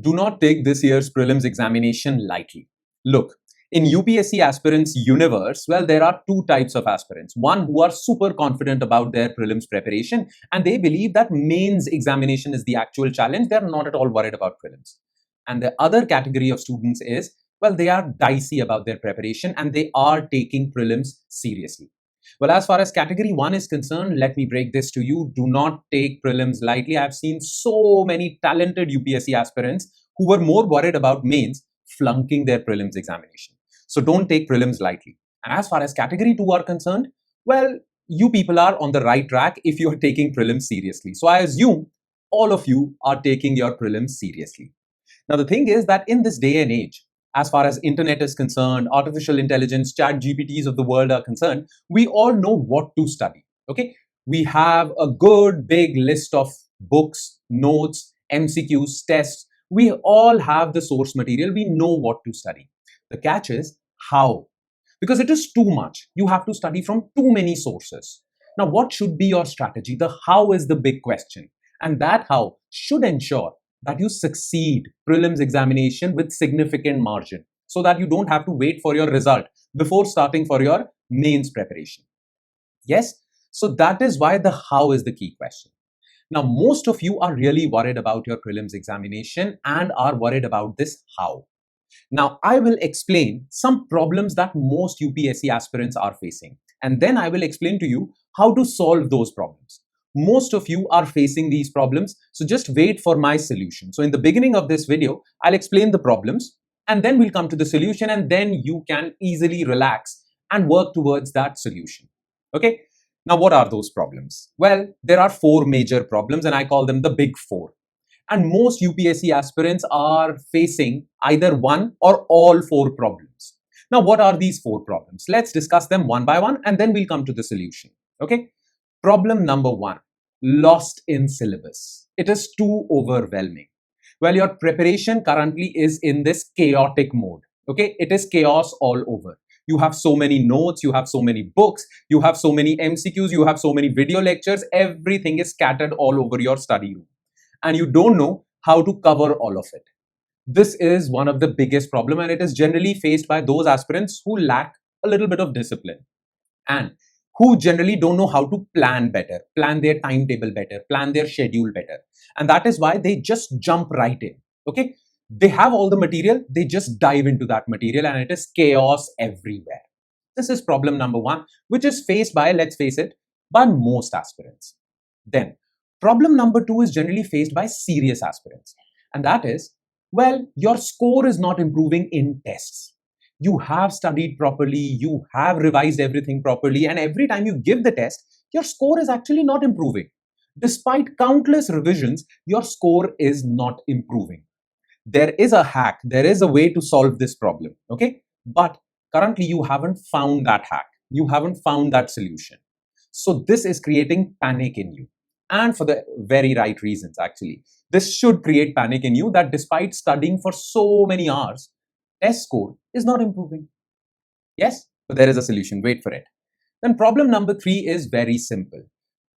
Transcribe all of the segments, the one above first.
Do not take this year's prelims examination lightly. Look, in UPSC aspirants universe, well, there are two types of aspirants. One who are super confident about their prelims preparation and they believe that mains examination is the actual challenge. They're not at all worried about prelims. And the other category of students is, well, they are dicey about their preparation and they are taking prelims seriously. Well, as far as category 1 is concerned, let me break this to you. Do not take prelims lightly. I've seen so many talented UPSC aspirants who were more worried about mains flunking their prelims examination. So don't take prelims lightly. And as far as category 2 are concerned, well, you people are on the right track if you're taking prelims seriously. So I assume all of you are taking your prelims seriously. Now, the thing is that in this day and age, as far as internet is concerned, artificial intelligence, chat GPTs of the world are concerned, we all know what to study. Okay, we have a good big list of books, notes, MCQs, tests. We all have the source material. We know what to study. The catch is how, because it is too much. You have to study from too many sources. Now, what should be your strategy? The how is the big question, and that how should ensure that you succeed prelims examination with significant margin so that you don't have to wait for your result before starting for your mains preparation. Yes, so that is why the how is the key question. Now, most of you are really worried about your prelims examination and are worried about this how. Now, I will explain some problems that most UPSC aspirants are facing, and then I will explain to you how to solve those problems. Most of you are facing these problems, so just wait for my solution. So in the beginning of this video, I'll explain the problems and then we'll come to the solution, and then you can easily relax and work towards that solution. Okay? Now, what are those problems? Well, there are 4 major problems and I call them the big 4. And most UPSC aspirants are facing either one or all 4 problems. Now, what are these 4 problems? Let's discuss them one by one and then we'll come to the solution. Okay? Problem number 1, lost in syllabus. It is too overwhelming. Well, your preparation currently is in this chaotic mode. Okay, it is chaos all over. You have so many notes, you have so many books, you have so many MCQs, you have so many video lectures, everything is scattered all over your study room. And you don't know how to cover all of it. This is one of the biggest problems, and it is generally faced by those aspirants who lack a little bit of discipline and who generally don't know how to plan better, plan their timetable better, plan their schedule better. And that is why they just jump right in. Okay, they have all the material, they just dive into that material and it is chaos everywhere. This is problem number 1, which is faced by, let's face it, by most aspirants. Then problem number 2 is generally faced by serious aspirants. And that is, well, your score is not improving in tests. You have studied properly, you have revised everything properly, and every time you give the test, your score is actually not improving. Despite countless revisions, your score is not improving. There is a hack, there is a way to solve this problem, okay? But currently you haven't found that hack, you haven't found that solution. So this is creating panic in you, and for the very right reasons actually. This should create panic in you that despite studying for so many hours, test score is not improving. Yes, but there is a solution. Wait for it. Then problem number 3 is very simple.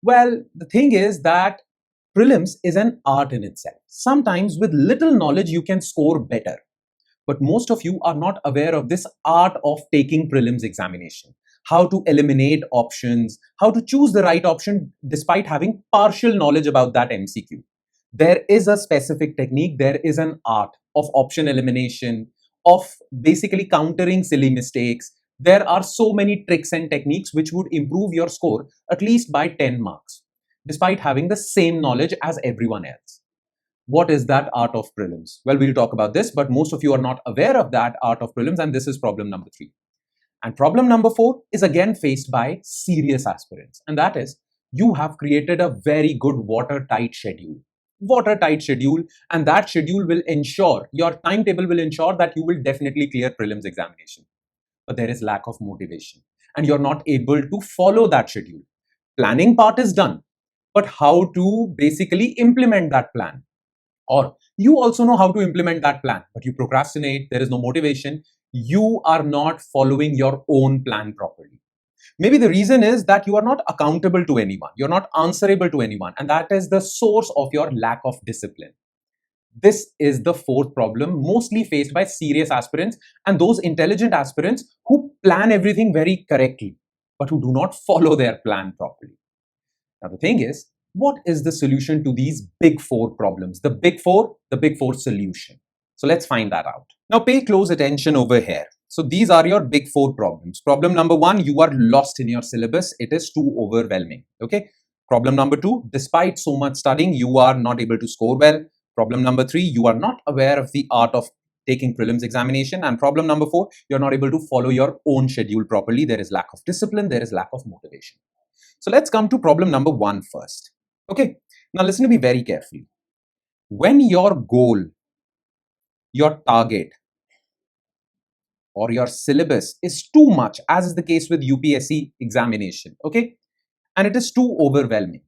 Well, the thing is that prelims is an art in itself. Sometimes with little knowledge, you can score better. But most of you are not aware of this art of taking prelims examination. How to eliminate options, how to choose the right option despite having partial knowledge about that MCQ. There is a specific technique, there is an art of option elimination, of basically countering silly mistakes. There are so many tricks and techniques which would improve your score at least by 10 marks, despite having the same knowledge as everyone else. What is that art of prelims? Well, we'll talk about this, but most of you are not aware of that art of prelims, and this is problem number 3. And problem number 4 is again faced by serious aspirants, and that is, you have created a very good watertight schedule. And that schedule will ensure, your timetable will ensure that you will definitely clear prelims examination. But there is lack of motivation and you're not able to follow that schedule. Planning part is done, but how to basically implement that plan? Or you also know how to implement that plan, but you procrastinate, there is no motivation, you are not following your own plan properly. Maybe the reason is that you are not accountable to anyone, you're not answerable to anyone, and that is the source of your lack of discipline. This is the fourth problem mostly faced by serious aspirants and those intelligent aspirants who plan everything very correctly, but who do not follow their plan properly. Now, the thing is, what is the solution to these big four problems? The big four solution. So let's find that out. Now, pay close attention over here. So these are your big four problems. Problem number one, you are lost in your syllabus. It is too overwhelming. Okay. Problem number two, despite so much studying, you are not able to score well. Problem number three, you are not aware of the art of taking prelims examination. And problem number four, you're not able to follow your own schedule properly. There is lack of discipline. There is lack of motivation. So let's come to problem number one first. Okay. Now listen to me very carefully. When your goal, your target, or your syllabus is too much, as is the case with UPSC examination, okay, and it is too overwhelming,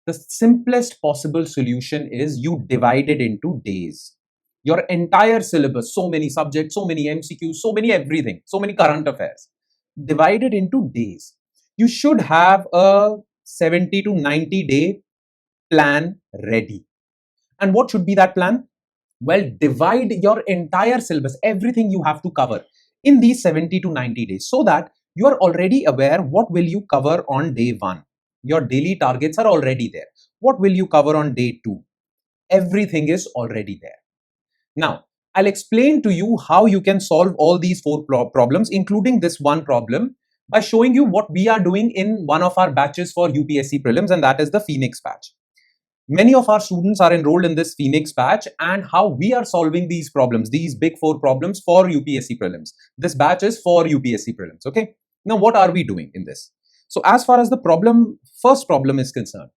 the simplest possible solution is you divide it into days. Your entire syllabus, so many subjects, so many MCQs, so many everything, so many current affairs, divide it into days. You should have a 70 to 90 day plan ready. And what should be that plan? Well, divide your entire syllabus, everything you have to cover in these 70 to 90 days, so that you are already aware what will you cover on day one. Your daily targets are already there. What will you cover on day two? Everything is already there. Now, I'll explain to you how you can solve all these four problems, including this one problem, by showing you what we are doing in one of our batches for UPSC Prelims, and that is the Phoenix batch. Many of our students are enrolled in this Phoenix batch, and how we are solving these problems, these big four problems for UPSC Prelims. This batch is for UPSC Prelims, okay? Now, what are we doing in this? So as far as the first problem is concerned,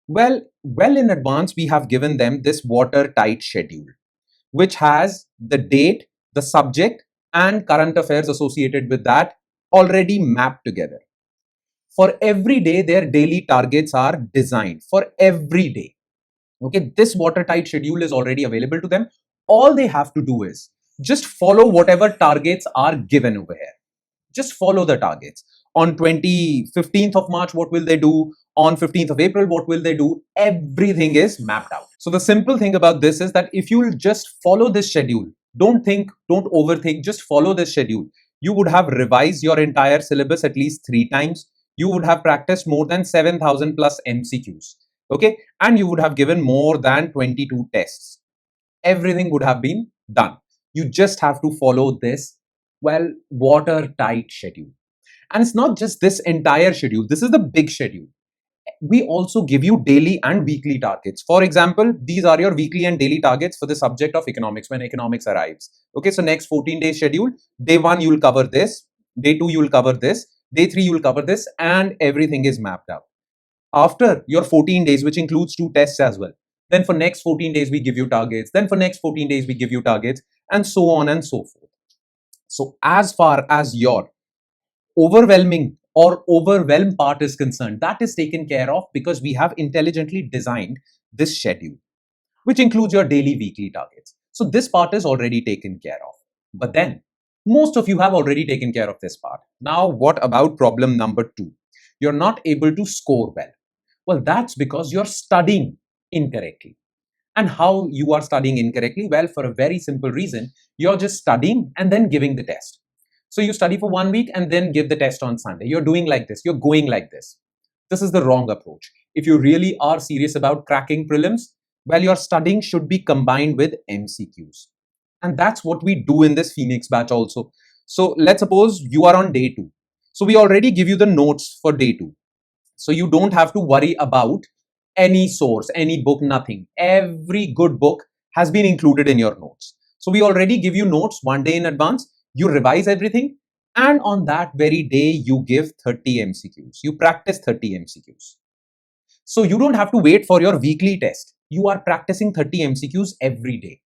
well in advance, we have given them this watertight schedule, which has the date, the subject, and current affairs associated with that already mapped together. For every day, their daily targets are designed for every day. Okay, this watertight schedule is already available to them. All they have to do is just follow whatever targets are given over here. Just follow the targets. On 15th of March, what will they do? On 15th of April, what will they do? Everything is mapped out. So the simple thing about this is that if you'll just follow this schedule, don't think, don't overthink, just follow this schedule. You would have revised your entire syllabus at least 3 times. You would have practiced more than 7,000 plus MCQs. Okay, and you would have given more than 22 tests. Everything would have been done. You just have to follow this, well, watertight schedule. And it's not just this entire schedule. This is the big schedule. We also give you daily and weekly targets. For example, these are your weekly and daily targets for the subject of economics when economics arrives. Okay, so next 14-day schedule. Day 1, you will cover this. Day 2, you will cover this. Day 3, you will cover this, and everything is mapped out. After your 14 days, which includes 2 tests as well, then for next 14 days, we give you targets. Then for next 14 days, we give you targets, and so on and so forth. So as far as your overwhelming or overwhelm part is concerned, that is taken care of because we have intelligently designed this schedule, which includes your daily, weekly targets. So this part is already taken care of. But then most of you have already taken care of this part. Now, what about problem number 2? You're not able to score well. Well, that's because you're studying incorrectly. And how you are studying incorrectly? Well, for a very simple reason, you're just studying and then giving the test. So you study for 1 week and then give the test on Sunday. You're doing like this. You're going like this. This is the wrong approach. If you really are serious about cracking prelims, well, your studying should be combined with MCQs. And that's what we do in this Phoenix batch also. So let's suppose you are on day 2. So we already give you the notes for day 2. So you don't have to worry about any source, any book, nothing. Every good book has been included in your notes. So we already give you notes 1 day in advance. You revise everything. And on that very day, you give 30 MCQs. You practice 30 MCQs. So you don't have to wait for your weekly test. You are practicing 30 MCQs every day.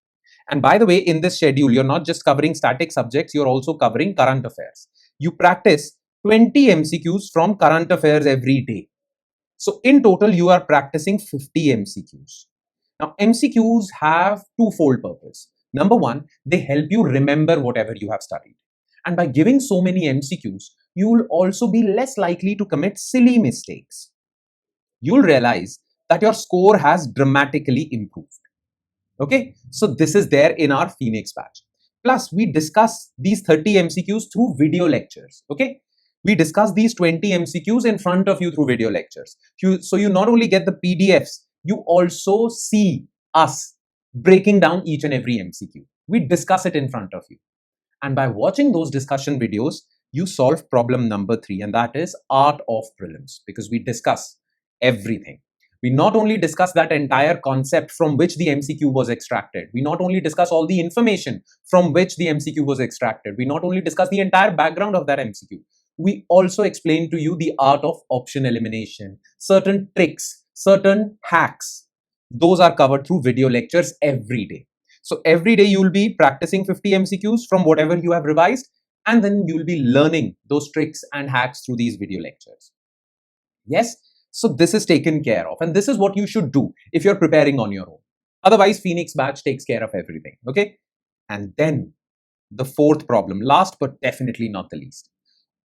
And by the way, in this schedule, you're not just covering static subjects, you're also covering current affairs. You practice 20 MCQs from current affairs every day. So in total, you are practicing 50 MCQs. Now, MCQs have twofold purpose. Number one, they help you remember whatever you have studied. And by giving so many MCQs, you will also be less likely to commit silly mistakes. You'll realize that your score has dramatically improved. Okay, so this is there in our Phoenix batch. Plus, we discuss these 30 MCQs through video lectures. Okay, we discuss these 20 MCQs in front of you through video lectures. So you not only get the PDFs, you also see us breaking down each and every MCQ. We discuss it in front of you. And by watching those discussion videos, you solve problem number 3, and that is art of prelims, because we discuss everything. We not only discuss that entire concept from which the MCQ was extracted. We not only discuss all the information from which the MCQ was extracted. We not only discuss the entire background of that MCQ. We also explain to you the art of option elimination, certain tricks, certain hacks. Those are covered through video lectures every day. So every day you will be practicing 50 MCQs from whatever you have revised, and then you will be learning those tricks and hacks through these video lectures. Yes, so this is taken care of, and this is what you should do if you're preparing on your own. Otherwise, Phoenix batch takes care of everything. Okay, and then the fourth problem, last but definitely not the least.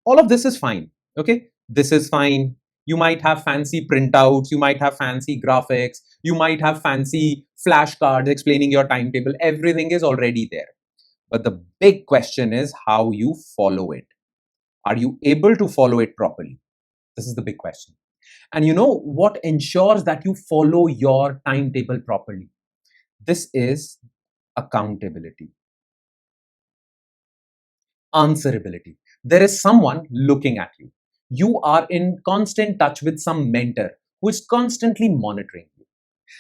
All of this is fine. Okay, this is fine. You might have fancy printouts, you might have fancy graphics, you might have fancy flashcards explaining your timetable. Everything is already there. But the big question is how you follow it. Are you able to follow it properly? This is the big question. And you know what ensures that you follow your timetable properly? This is accountability, answerability. There is someone looking at you. You are in constant touch with some mentor who is constantly monitoring you.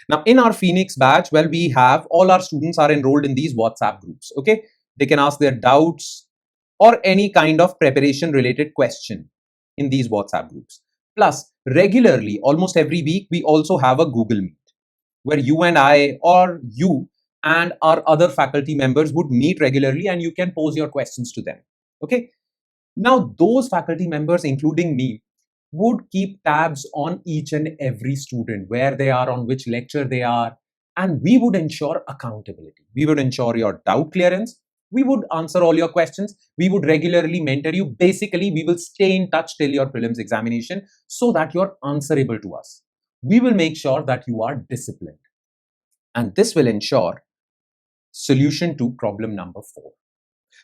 Now, in our Phoenix batch, well, we have all our students are enrolled in these WhatsApp groups. Okay, they can ask their doubts or any kind of preparation related question in these WhatsApp groups. Plus, regularly, almost every week, we also have a Google Meet where you and I, or you and our other faculty members would meet regularly, and you can pose your questions to them. Okay. Now, those faculty members, including me, would keep tabs on each and every student, where they are, on which lecture they are, and we would ensure accountability. We would ensure your doubt clearance. We would answer all your questions. We would regularly mentor you. Basically, we will stay in touch till your prelims examination so that you're answerable to us. We will make sure that you are disciplined. And this will ensure solution to problem number 4.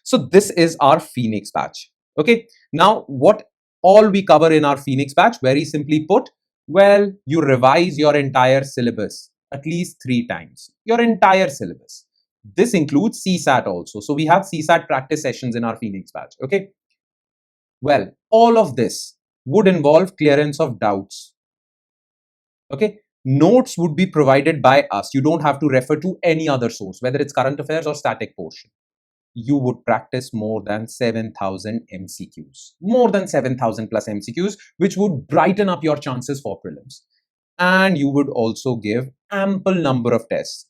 So this is our Phoenix batch. Okay, now what all we cover in our Phoenix batch, very simply put, well, you revise your entire syllabus at least 3 times, your entire syllabus. This includes CSAT also. So we have CSAT practice sessions in our Phoenix batch. Okay, well, all of this would involve clearance of doubts. Okay, notes would be provided by us. You don't have to refer to any other source, whether it's current affairs or static portion. You would practice more than 7,000 MCQs, more than 7,000 plus MCQs, which would brighten up your chances for prelims. And you would also give ample number of tests,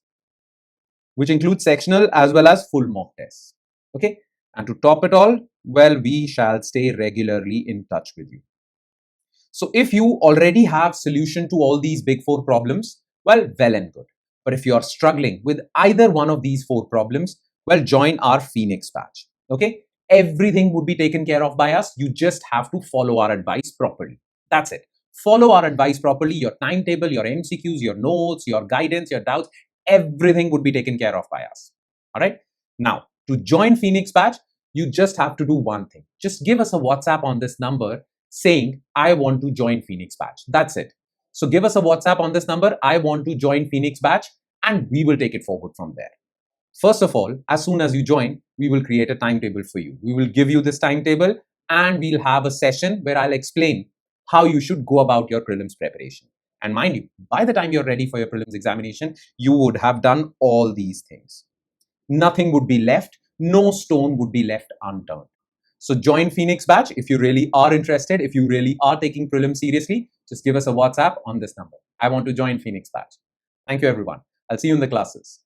which includes sectional as well as full mock tests. Okay, and to top it all, well, we shall stay regularly in touch with you. So if you already have solution to all these big 4 problems, well and good. But if you are struggling with either one of these 4 problems, well, join our Phoenix batch. Okay, everything would be taken care of by us. You just have to follow our advice properly. That's it. Follow our advice properly. Your timetable, your MCQs, your notes, your guidance, your doubts, everything would be taken care of by us. All right. Now, to join Phoenix batch, you just have to do one thing. Just give us a WhatsApp on this number saying, I want to join Phoenix batch. That's it. So give us a WhatsApp on this number, I want to join Phoenix batch, and we will take it forward from there. First of all, as soon as you join, we will create a timetable for you. We will give you this timetable, and we'll have a session where I'll explain how you should go about your prelims preparation. And mind you, by the time you're ready for your prelims examination, you would have done all these things. Nothing would be left. No stone would be left unturned. So join Phoenix batch if you really are interested. If you really are taking prelims seriously, just give us a WhatsApp on this number. I want to join Phoenix batch. Thank you, everyone. I'll see you in the classes.